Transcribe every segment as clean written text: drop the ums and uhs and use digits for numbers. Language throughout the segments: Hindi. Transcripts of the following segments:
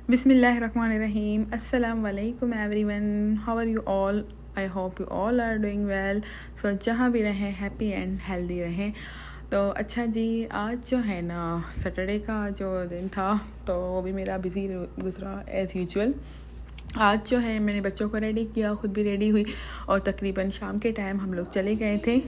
बिस्मिल्लाहिर्रहमानिर्रहीम अस्सलाम वालेकुम everyone, how are you all? I hope you all are doing well. So जहाँ भी रहें हैप्पी एंड हेल्दी रहें। तो अच्छा जी, आज जो है ना सैटरडे का जो दिन था तो वो भी मेरा बिज़ी गुजरा एज़ यूजुअल। आज जो है मैंने बच्चों को रेडी किया, ख़ुद भी रेडी हुई और तकरीबन शाम के टाइम हम लोग चले गए थे।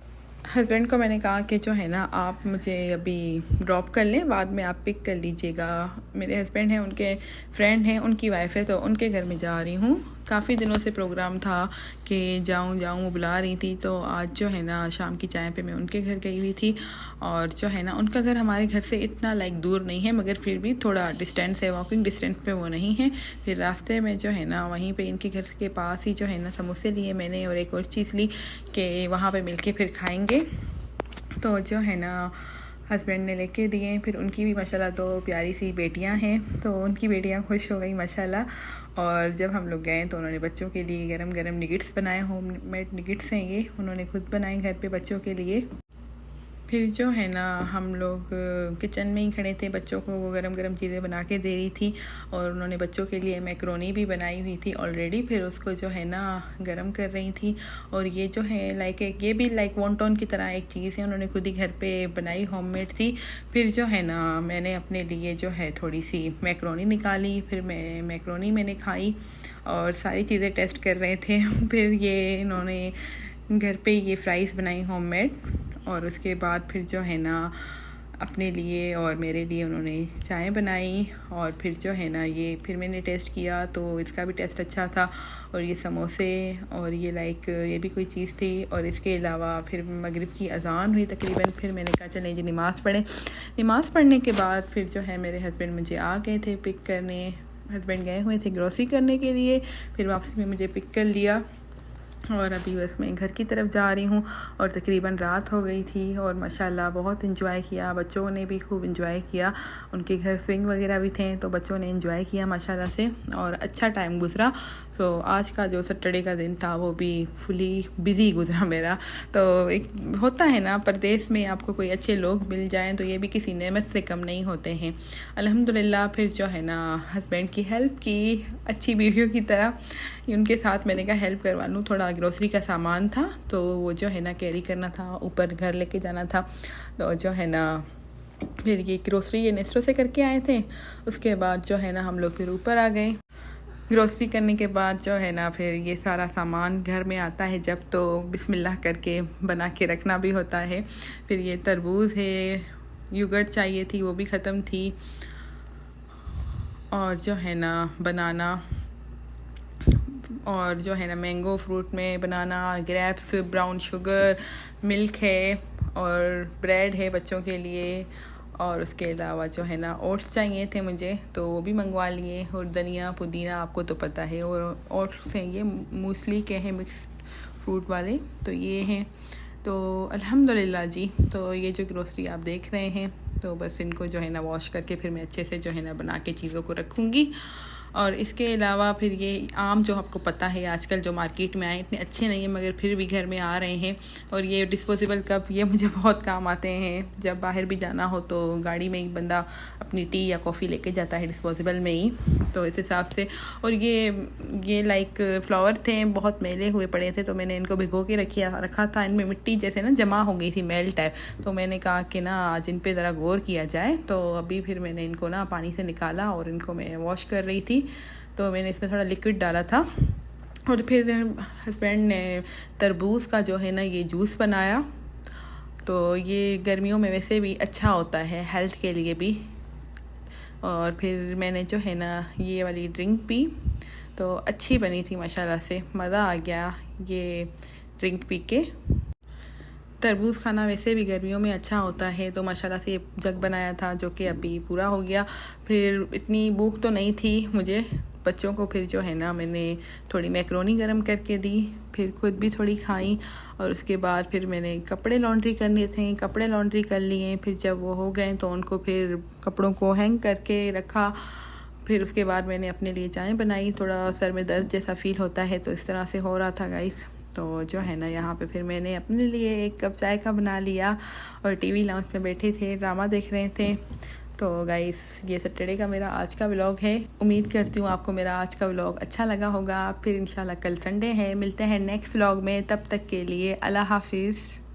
हस्बैंड को मैंने कहा कि जो है ना आप मुझे अभी ड्रॉप कर लें, बाद में आप पिक कर लीजिएगा। मेरे हस्बैंड हैं, उनके फ्रेंड हैं, उनकी वाइफ है, तो उनके घर में जा रही हूँ। काफ़ी दिनों से प्रोग्राम था कि जाऊँ वो बुला रही थी, तो आज जो है ना शाम की चाय पे मैं उनके घर गई हुई थी। और जो है ना उनका घर हमारे घर से इतना दूर नहीं है, मगर फिर भी थोड़ा डिस्टेंस है, वॉकिंग डिस्टेंस पे वो नहीं है। फिर रास्ते में जो है ना वहीं पे इनके घर के पास ही जो है ना समोसे लिए मैंने और एक और चीज़ ली कि वहाँ पे मिलके फिर खाएंगे। तो जो है ना हस्बैंड ने लेके दिए। फिर उनकी भी माशाल्लाह दो प्यारी सी बेटियां हैं, तो उनकी बेटियां खुश हो गई माशाल्लाह। और जब हम लोग गए तो उन्होंने बच्चों के लिए गरम गरम निगेट्स बनाए, होममेड निगेट्स हैं ये, उन्होंने खुद बनाए घर पे बच्चों के लिए। फिर जो है ना हम लोग किचन में ही खड़े थे, बच्चों को वो गरम गरम चीज़ें बना के दे रही थी। और उन्होंने बच्चों के लिए मैक्रोनी भी बनाई हुई थी ऑलरेडी, फिर उसको जो है ना गरम कर रही थी। और ये जो है ये भी वॉन्टॉन की तरह एक चीज़ है, उन्होंने खुद ही घर पे बनाई, होममेड थी। फिर जो है ना मैंने अपने लिए जो है थोड़ी सी मैक्रोनी निकाली, फिर मैक्रोनी मैंने खाई और सारी चीज़ें टेस्ट कर रहे थे। फिर ये इन्होंने घर पे ये फ्राइज़ बनाई होममेड, और उसके बाद फिर जो है ना अपने लिए और मेरे लिए उन्होंने चाय बनाई। और फिर जो है ना ये फिर मैंने टेस्ट किया तो इसका भी टेस्ट अच्छा था। और ये समोसे और ये भी कोई चीज़ थी। और इसके अलावा फिर मगरिब की अज़ान हुई तकरीबन, फिर मैंने कहा चलें जी नमाज़ पढ़ें। नमाज़ पढ़ने के बाद फिर जो है मेरे हस्बैंड मुझे आ गए थे पिक करने। हस्बैंड गए हुए थे ग्रोसरी करने के लिए, फिर वापसी में मुझे पिक कर लिया। और अभी बस मैं घर की तरफ जा रही हूँ और तकरीबन रात हो गई थी। और माशाल्लाह बहुत इंजॉय किया, बच्चों ने भी खूब इंजॉय किया। उनके घर स्विंग वगैरह भी थे, तो बच्चों ने इंजॉय किया माशाल्लाह से, और अच्छा टाइम गुजरा। तो आज का जो सैटरडे का दिन था वो भी फुली बिज़ी गुजरा मेरा। तो एक होता है ना परदेश में आपको कोई अच्छे लोग मिल जाएं तो ये भी किसी नेमत से कम नहीं होते हैं। अल्हम्दुलिल्लाह फिर जो है ना हस्बैंड की हेल्प की, अच्छी बीवियों की तरह उनके साथ मैंने कहा हेल्प करवा लूँ। थोड़ा ग्रोसरी का सामान था तो वो जो है ना कैरी करना था, ऊपर घर लेके जाना था। तो जो है ना फिर ये ग्रोसरी ये नेस्टो से करके आए थे। उसके बाद जो है ना हम लोग फिर ऊपर आ गए। ग्रोसरी करने के बाद जो है ना फिर ये सारा सामान घर में आता है जब, तो बिस्मिल्लाह करके बना के रखना भी होता है। फिर ये तरबूज है, योगर्ट चाहिए थी वो भी ख़त्म थी। और जो है ना बनाना, और जो है ना मैंगो फ्रूट में बनाना, ग्रेप्स, ब्राउन शुगर, मिल्क है और ब्रेड है बच्चों के लिए। और उसके अलावा जो है ना ओट्स चाहिए थे मुझे, तो वो भी मंगवा लिए। और धनिया पुदीना आपको तो पता है। और ओट्स हैं ये मूसली के हैं, मिक्स फ्रूट वाले, तो ये हैं। तो अल्हम्दुलिल्लाह जी। तो ये जो ग्रोसरी आप देख रहे हैं, तो बस इनको जो है ना वॉश करके फिर मैं अच्छे से जो है ना बना के चीज़ों को रखूँगी। और इसके अलावा फिर ये आम जो आपको पता है आजकल जो मार्केट में आए इतने अच्छे नहीं हैं, मगर फिर भी घर में आ रहे हैं। और ये डिस्पोजेबल कप, ये मुझे बहुत काम आते हैं। जब बाहर भी जाना हो तो गाड़ी में ही बंदा अपनी टी या कॉफ़ी लेके जाता है डिस्पोजेबल में ही, तो इस हिसाब से। और ये फ्लावर थे, बहुत मैले हुए पड़े थे, तो मैंने इनको भिगो के रखा था। इनमें मिट्टी जैसे ना जमा हो गई थी, मैल टाइप, तो मैंने कहा कि ना आज इन पे ज़रा गौर किया जाए। तो अभी फिर मैंने इनको ना पानी से निकाला और इनको मैं वॉश कर रही थी। तो मैंने इसमें थोड़ा लिक्विड डाला था। और फिर हस्बैंड ने तरबूज़ का जो है ना ये जूस बनाया। तो ये गर्मियों में वैसे भी अच्छा होता है, हेल्थ के लिए भी। और फिर मैंने जो है ना ये वाली ड्रिंक पी, तो अच्छी बनी थी माशाल्लाह से, मज़ा आ गया ये ड्रिंक पी के। तरबूज़ खाना वैसे भी गर्मियों में अच्छा होता है, तो माशाल्लाह से ये जग बनाया था जो कि अभी पूरा हो गया। फिर इतनी भूख तो नहीं थी मुझे, बच्चों को फिर जो है ना मैंने थोड़ी मैक्रोनी गरम करके दी, फिर खुद भी थोड़ी खाई। और उसके बाद फिर मैंने कपड़े लॉन्ड्री करने थे, कपड़े लॉन्ड्री कर लिए। फिर जब वो हो गए तो उनको फिर कपड़ों को हैंग करके रखा। फिर उसके बाद मैंने अपने लिए चाय बनाई। थोड़ा सर में दर्द जैसा फ़ील होता है, तो इस तरह से हो रहा था गाइस। तो जो है ना यहाँ पे फिर मैंने अपने लिए एक कप चाय का बना लिया और टीवी लाउंज में बैठे थे, ड्रामा देख रहे थे। तो गाइस ये सैटरडे का मेरा आज का व्लॉग है। उम्मीद करती हूँ आपको मेरा आज का व्लॉग अच्छा लगा होगा। फिर इंशाल्लाह कल संडे है, मिलते हैं नेक्स्ट व्लॉग में। तब तक के लिए अल्लाह हाफिज़।